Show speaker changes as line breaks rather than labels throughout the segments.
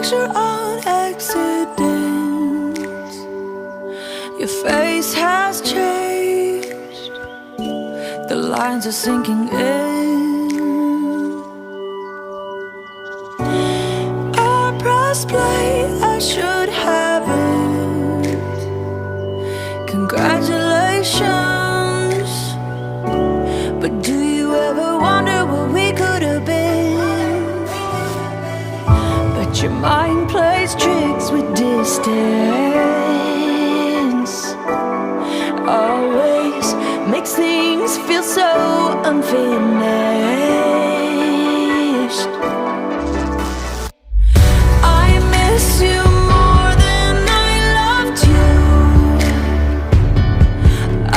picture on accident. Your face has changed, the lines are sinking in. I press play, I should have it. Congratulations. But do you ever wonder what we could have been? But your mind plays tricks with distance. Always makes things feel so unfinished. I miss you more than I loved you. I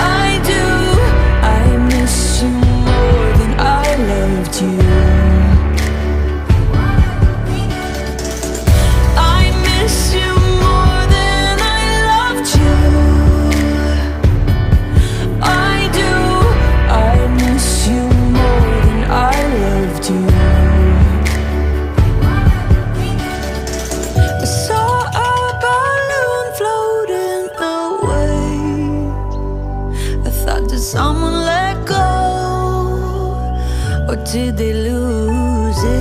do. I miss you more than I loved you. I miss you more than I loved you. I do. I miss you more than I loved you. I saw a balloon floating away. I thought, did someone let go? Or did they lose it?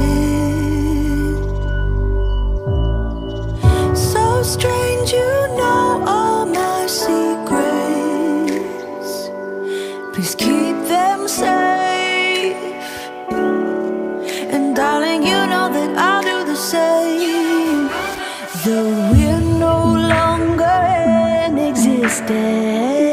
So strange, you know all my secrets. Please keep them safe. And darling, you know that I'll do the same. Though we're no longer in existence,